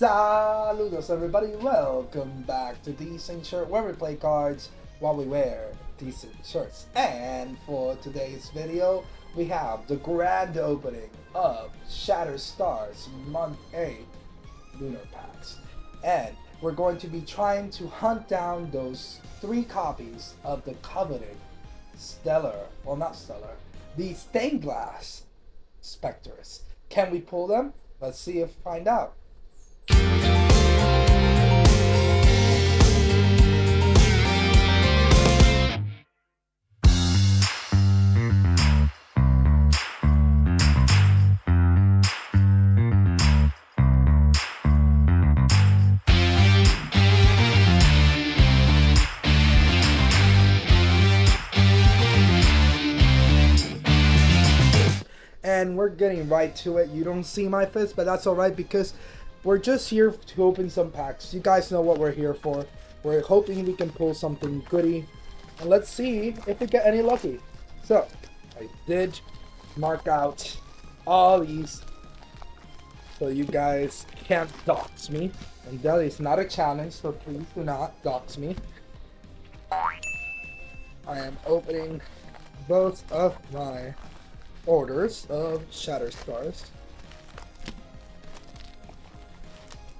Saludos everybody, welcome back to Decent Shirt, where we play cards while we wear decent shirts. And for today's video, we have the grand opening of Shattered Stars Month 8 Lunar packs. And we're going to be trying to hunt down those 3 copies of the coveted the stained glass Specteris. Can we pull them? Let's see if find out. And we're getting right to it. You don't see my fist, but that's alright because we're just here to open some packs. You guys know what we're here for. We're hoping we can pull something goody. And let's see if we get any lucky. So, I did mark out all these so you guys can't dox me. And that is not a challenge, so please do not dox me. I am opening both of my orders of Shattered Stars.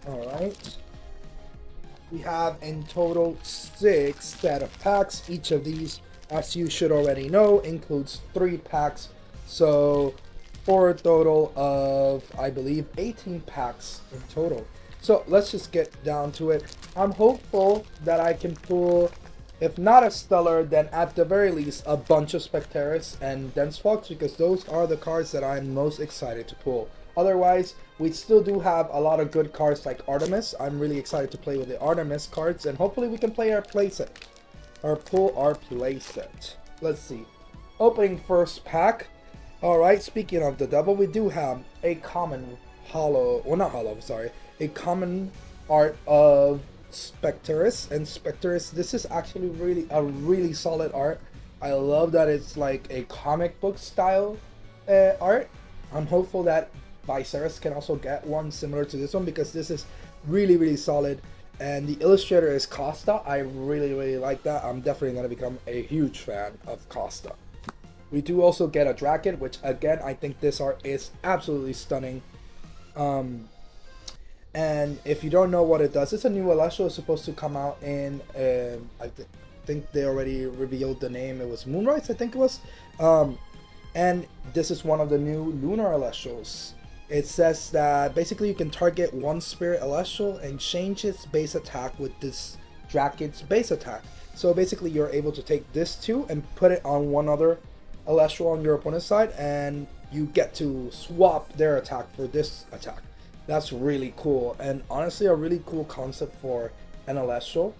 Alright. We have in total 6 set of packs. Each of these, as you should already know, includes 3 packs. So for a total of, I believe, 18 packs in total. So let's just get down to it. I'm hopeful that I can pull, if not a stellar, then at the very least a bunch of Specteris and Dense Fox, because those are the cards that I'm most excited to pull. Otherwise, we still do have a lot of good cards like Artemis. I'm really excited to play with the Artemis cards, and hopefully we can play our playset. Or pull our playset. Let's see. Opening first pack. Alright, speaking of the double, we do have a common hollow, well not hollow, sorry. A common art of Specteris. And Specteris, this is actually really solid art. I love that it's like a comic book style art. I'm hopeful that Viceris can also get one similar to this one, because this is really solid. And the illustrator is Costa. I really like that. I'm definitely going to become a huge fan of Costa. We do also get a Draken, which again, I think this art is absolutely stunning. And if you don't know what it does, it's a new Celestial. It's supposed to come out in, I think they already revealed the name. It was Moonrise, I think it was. And this is one of the new Lunar Celestials. It says that basically you can target one Spirit Celestial and change its base attack with this Draken's base attack. So basically you're able to take this 2 and put it on one other Celestial on your opponent's side, and you get to swap their attack for this attack. That's really cool, and honestly a really cool concept for an Celestial.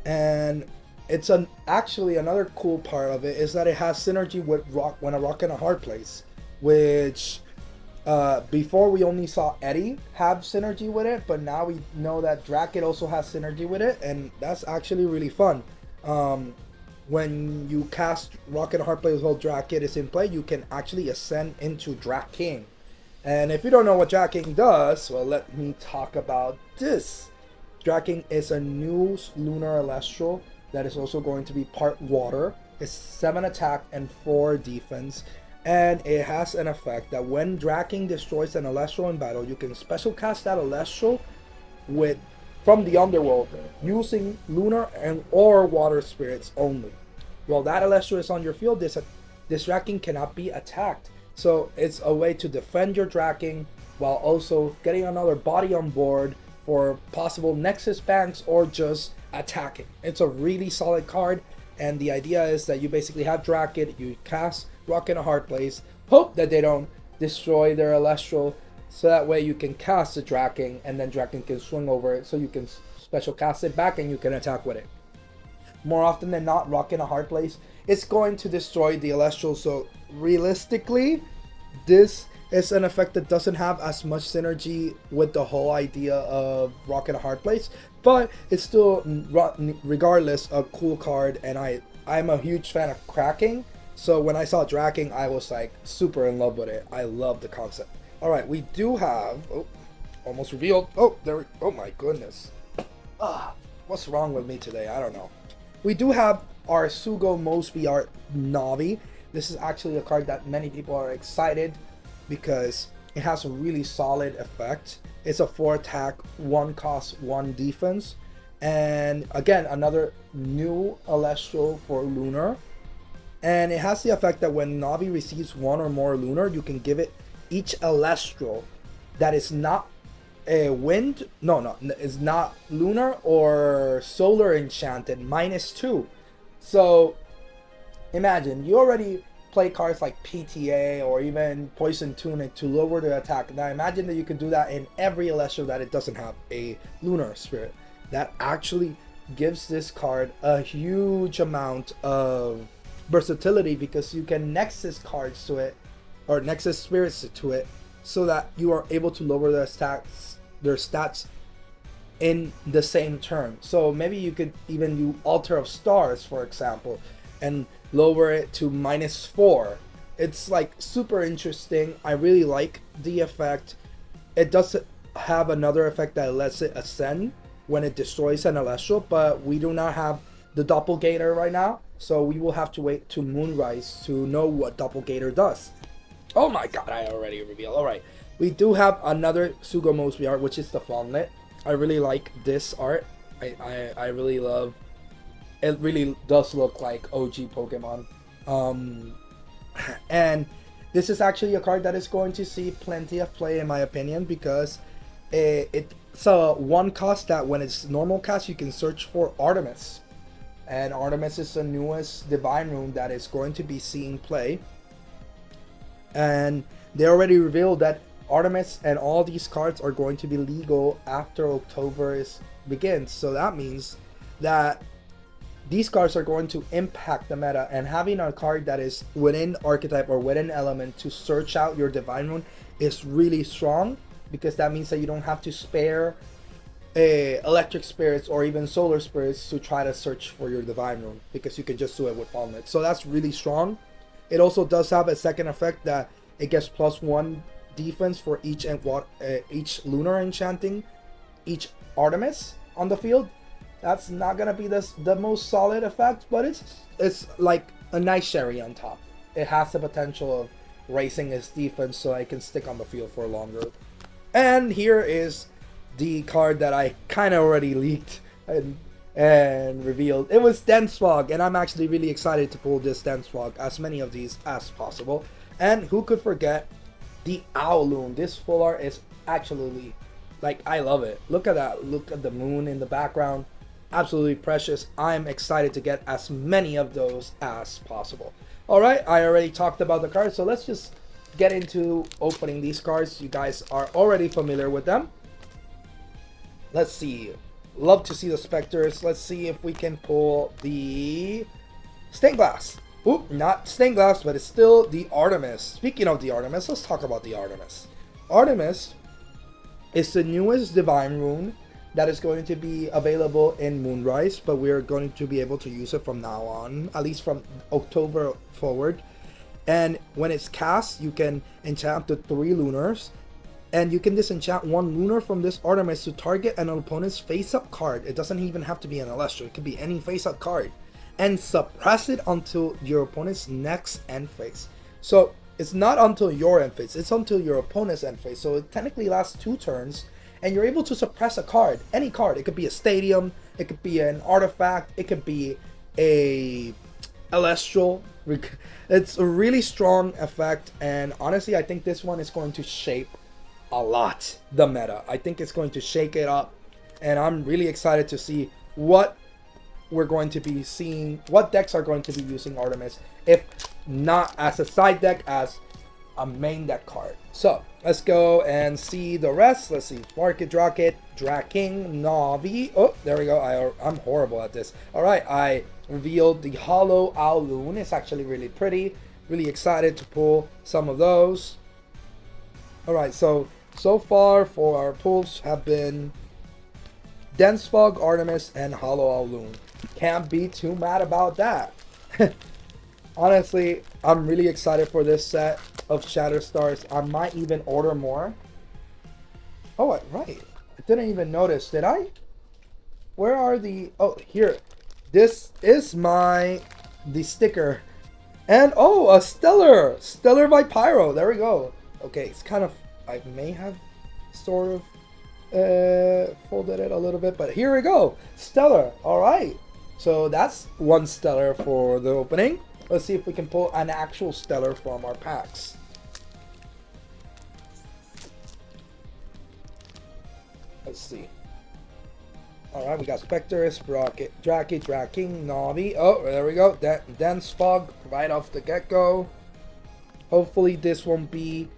And it's actually another cool part of it is that it has synergy with when a rock in a hard place, which before we only saw Eddie have synergy with it, but now we know that Draken also has synergy with it, and that's actually really fun. When you cast Rock in a Hard Place while Draken is in play, you can actually ascend into Draken. And if you don't know what Draken does, well, let me talk about this. Draken is a new Lunar Celestial that is also going to be part water. It's 7 attack and 4 defense. And it has an effect that when Draken destroys an Celestial in battle, you can special cast that Celestial from the underworld using lunar and or water spirits only. While that Celestial is on your field, this Draken cannot be attacked. So it's a way to defend your Draken while also getting another body on board for possible Nexus banks or just attacking. It's a really solid card, and the idea is that you basically have Draken, you cast Rock in a Hard Place, hope that they don't destroy their Celestial, so that way you can cast the Draken, and then Draken can swing over it, so you can special cast it back and you can attack with it. More often than not, Rock in a Hard Place is going to destroy the Celestial, so realistically, this is an effect that doesn't have as much synergy with the whole idea of Rock in a Hard Place, but it's still, regardless, a cool card, and I'm a huge fan of cracking, So when I saw Draken, I was like super in love with it. I love the concept. All right, we do have, almost revealed. Oh, there. Oh my goodness. What's wrong with me today? I don't know. We do have our Sugo Mosby Art Navi. This is actually a card that many people are excited because it has a really solid effect. It's a 4 attack, 1 cost, 1 defense. And again, another new Elestral for Lunar. And it has the effect that when Navi receives 1 or more Lunar, you can give it each Elestral that is not a wind, is not lunar or solar enchanted, -2. So imagine you already play cards like PTA or even Poison Tunic to lower the attack. Now imagine that you can do that in every Elestral that it doesn't have a lunar spirit. That actually gives this card a huge amount of versatility because you can Nexus cards to it or Nexus spirits to it so that you are able to lower their stats in the same turn. So maybe you could even do Altar of Stars, for example, and lower it to -4. It's like super interesting. I really like the effect. It does have another effect that lets it ascend when it destroys an Elestral, but we do not have the Doppelganger right now, so we will have to wait to Moonrise to know what Doppelganger does. Oh my god, I already revealed. Alright, we do have another Sugo Mosby art, which is the FULLART. I really like this art. I really love it. Really does look like OG Pokemon. And this is actually a card that is going to see plenty of play in my opinion because it's a 1 cost that when it's normal cast you can search for Artemis. And Artemis is the newest Divine Rune that is going to be seeing play. And they already revealed that Artemis and all these cards are going to be legal after October begins. So that means that these cards are going to impact the meta, and having a card that is within archetype or within element to search out your Divine Rune is really strong, because that means that you don't have to spare electric spirits or even solar spirits to try to search for your Divine Rune, because you can just do it with FULLART. So that's really strong. It also does have a second effect that it gets +1 defense for each lunar enchanting each Artemis on the field. That's not gonna be the most solid effect, but it's like a nice cherry on top. It has the potential of raising its defense so I can stick on the field for longer. And here is the card that I kind of already leaked and revealed. It was Dense Fog, and I'm actually really excited to pull this Dense Fog, as many of these as possible. And who could forget the Owloon? This full art is absolutely, like, I love it. Look at that. Look at the moon in the background. Absolutely precious. I'm excited to get as many of those as possible. Alright, I already talked about the cards, so let's just get into opening these cards. You guys are already familiar with them. Let's see. Love to see the Specteris. Let's see if we can pull the Stained Glass. Oop, not Stained Glass, but it's still the Artemis. Speaking of the Artemis, let's talk about the Artemis. Artemis is the newest Divine Rune that is going to be available in Moonrise, but we're going to be able to use it from now on, at least from October forward. And when it's cast, you can enchant the 3 Lunars, and you can disenchant 1 Lunar from this Artemis to target an opponent's face-up card. It doesn't even have to be an Elestral, it could be any face-up card, and suppress it until your opponent's next end phase. So it's not until your end phase, it's until your opponent's end phase. So it technically lasts 2 turns, and you're able to suppress a card, any card. It could be a stadium, it could be an artifact, it could be a Elestral. It's a really strong effect, and honestly I think this one is going to shape a lot the meta. I think it's going to shake it up, and I'm really excited to see what we're going to be seeing, what decks are going to be using Artemis, if not as a side deck, as a main deck card. So let's go and see the rest. Let's see. Market Rocket, Draking, Navi. Oh, there we go. I'm horrible at this. Alright, I revealed the Hollow Owloon. It's actually really pretty. Really excited to pull some of those. Alright, so far for our pulls have been Dense Fog, Artemis, and Hollow Owloon. Can't be too mad about that. Honestly, I'm really excited for this set of Shattered Stars. I might even order more. Oh, right. I didn't even notice. Did I? Where are the... Oh, here. This is the sticker. And, oh, a Stellar. Stellar by Pyro. There we go. Okay, it's kind of... I may have sort of folded it a little bit, but here we go. Stellar. All right. So that's one Stellar for the opening. Let's see if we can pull an actual Stellar from our packs. Let's see. Alright, we got Specteris, Draking, Navi. Oh, there we go. Dense Fog right off the get-go. Hopefully this won't be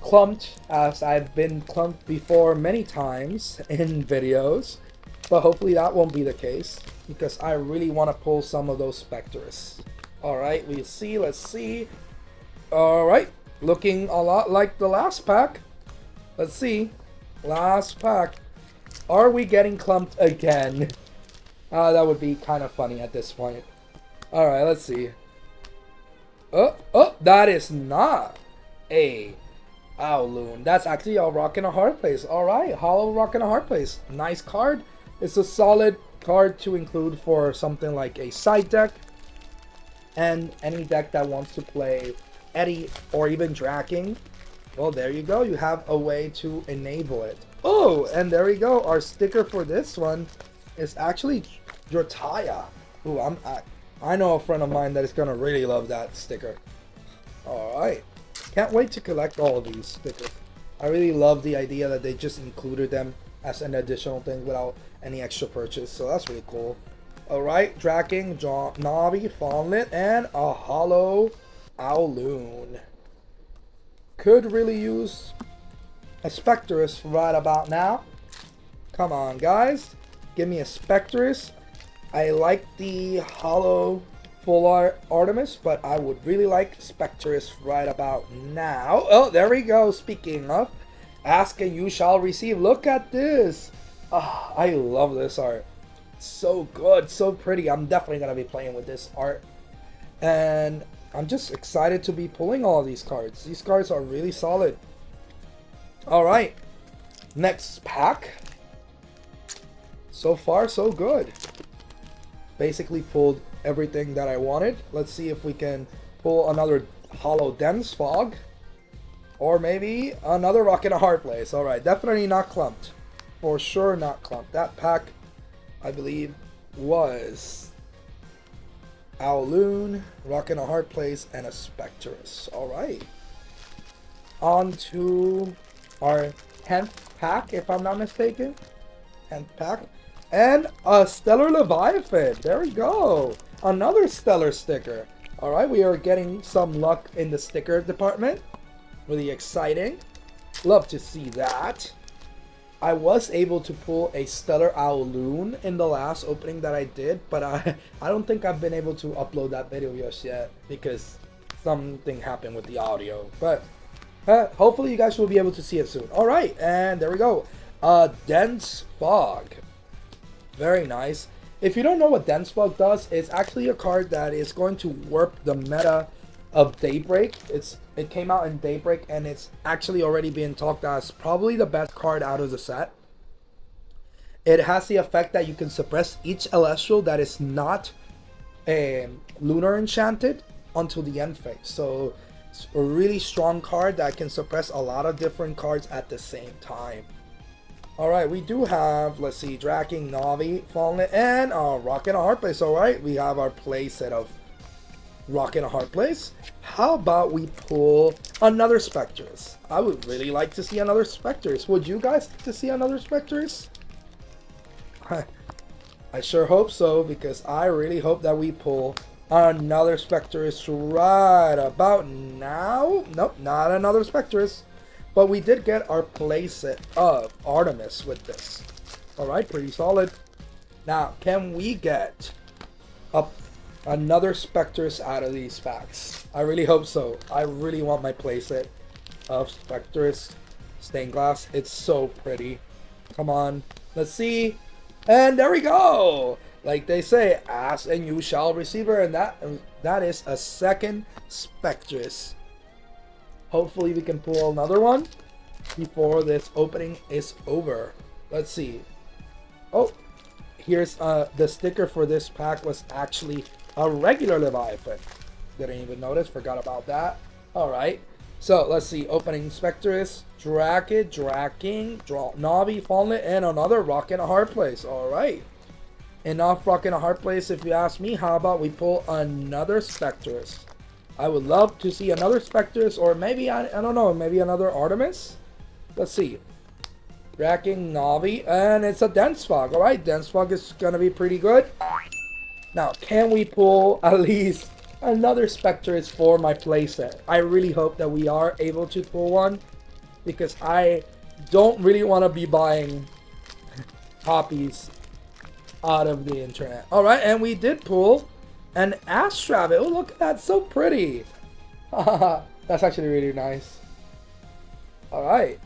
clumped, as I've been clumped before many times in videos. But hopefully that won't be the case, because I really want to pull some of those Specteris. Alright, we'll see. Let's see. Alright, looking a lot like the last pack. Let's see. Last pack. Are we getting clumped again? That would be kind of funny at this point. Alright, let's see. Oh, that is not a Loon. That's actually a Rock and a Hard Place. Alright, Hollow Rock and a Hard Place. Nice card. It's a solid card to include for something like a side deck. And any deck that wants to play Eddie or even Draking. Well, there you go. You have a way to enable it. Oh, and there we go. Our sticker for this one is actually Jotaya. Ooh, I know a friend of mine that is going to really love that sticker. Alright. Can't wait to collect all of these stickers. I really love the idea that they just included them as an additional thing without any extra purchase. So that's really cool. Alright, Draking, Navi, Fawnlit, and a Hollow Owloon. Could really use a Specteris right about now. Come on, guys. Give me a Specteris. I like the Hollow FULLART Artemis, but I would really like Specteris right about now. Oh, there we go. Speaking of, ask and you shall receive. Look at this. Oh, I love this art. So good, so pretty. I'm definitely going to be playing with this art. And I'm just excited to be pulling all these cards. These cards are really solid. Alright. Next pack. So far, so good. Basically pulled everything that I wanted. Let's see if we can pull another Hollow Dense Fog. Or maybe another Rock and a Hard Place. Alright, definitely not clumped. For sure not clumped. That pack, I believe, was Owloon, Rock and a Hard Place, and a Specteris. Alright. On to our 10th pack, if I'm not mistaken. 10th pack. And a Stellar Leviathan. There we go. Another Stellar sticker. Alright, we are getting some luck in the sticker department. Really exciting. Love to see that. I was able to pull a Stellar Owloon in the last opening that I did, but I don't think I've been able to upload that video just yet because something happened with the audio. But hopefully you guys will be able to see it soon. Alright, and there we go. Dense Fog. Very nice. If you don't know what Dense Fog does, it's actually a card that is going to warp the meta of Daybreak. It came out in Daybreak, and it's actually already being talked as probably the best card out of the set. It has the effect that you can suppress each Celestial that is not Lunar enchanted until the end phase. So it's a really strong card that can suppress a lot of different cards at the same time. Alright, we do have, let's see, Draking, Navi, Fallen, and Rock and a Hard Place. Alright, we have our play set of Rock and a Hard Place. How about we pull another Specteris? I would really like to see another Specteris. Would you guys like to see another Specteris? I sure hope so, because I really hope that we pull another Specteris right about now. Nope, not another Specteris. But we did get our playset of Artemis with this. Alright, pretty solid. Now, can we get another Specteris out of these packs? I really hope so. I really want my playset of Specteris stained glass. It's so pretty. Come on. Let's see. And there we go. Like they say, ask and you shall receive her. And that is a second Specteris. Hopefully we can pull another one. before this opening is over. Let's see. Oh, here's the sticker for this pack was actually a regular Leviathan. Didn't even notice, forgot about that. Alright, so let's see. Opening Specteris, Drakid, Draking, Navi, FULLART, and another Rock in a Hard Place. Alright. Enough Rock in a Hard Place if you ask me. How about we pull another Specteris? I would love to see another Specteris, or maybe, I don't know, maybe another Artemis? Let's see. Draking, Navi, and it's a Dense Fog. Alright, Dense Fog is gonna be pretty good. Now, can we pull at least another Specteris for my playset? I really hope that we are able to pull one, because I don't really want to be buying copies out of the internet. Alright, and we did pull an Astravid. Oh, look at that, so pretty. That's actually really nice. Alright.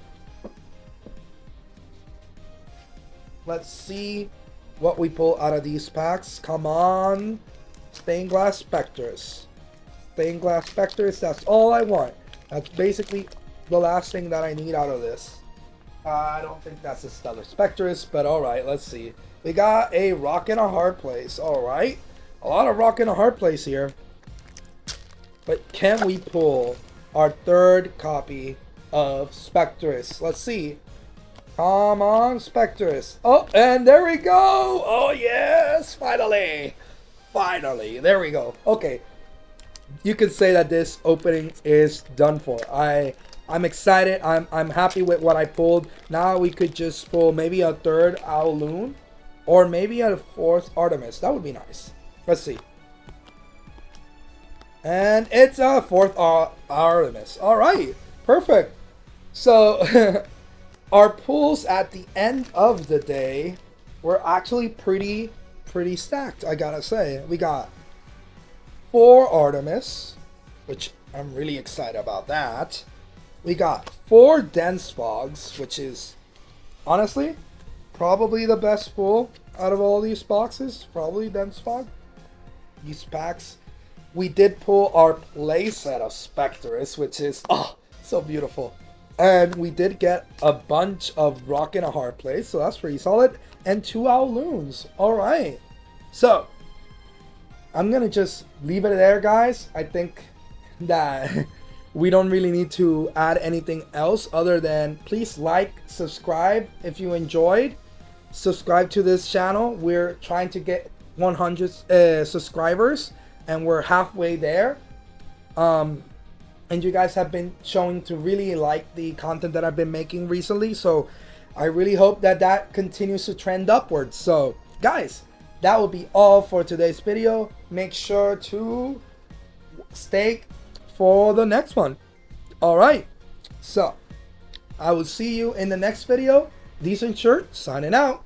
Let's see what we pull out of these packs. Come on. Stained Glass Specteris. Stained Glass Specteris, that's all I want. That's basically the last thing that I need out of this. I don't think that's a Stellar Specteris, but alright, let's see. We got a Rock in a Hard Place. Alright. A lot of Rock in a Hard Place here. But can we pull our third copy of Specteris? Let's see. Come on, Specteris. Oh, and there we go. Oh, yes. Finally. Finally. There we go. Okay. You can say that this opening is done for. I'm excited. I'm happy with what I pulled. Now we could just pull maybe a third Lunar or maybe a fourth Artemis. That would be nice. Let's see. And it's a fourth Artemis. All right. Perfect. So our pulls at the end of the day were actually pretty stacked, I gotta say. We got 4 Artemis, which I'm really excited about that. We got 4 Dense Fogs, which is honestly probably the best pull out of all these boxes. Probably Dense Fog. These packs. We did pull our playset of Specteris, which is so beautiful. And we did get a bunch of Rock in a Hard Place, so that's pretty solid. And 2 Loons. Alright. So, I'm going to just leave it there, guys. I think that we don't really need to add anything else other than please like, subscribe if you enjoyed. Subscribe to this channel. We're trying to get 100 subscribers, and we're halfway there. And you guys have been showing to really like the content that I've been making recently. So I really hope that that continues to trend upwards. So guys, that will be all for today's video. Make sure to stay for the next one. All right. So I will see you in the next video. Decent Shirt signing out.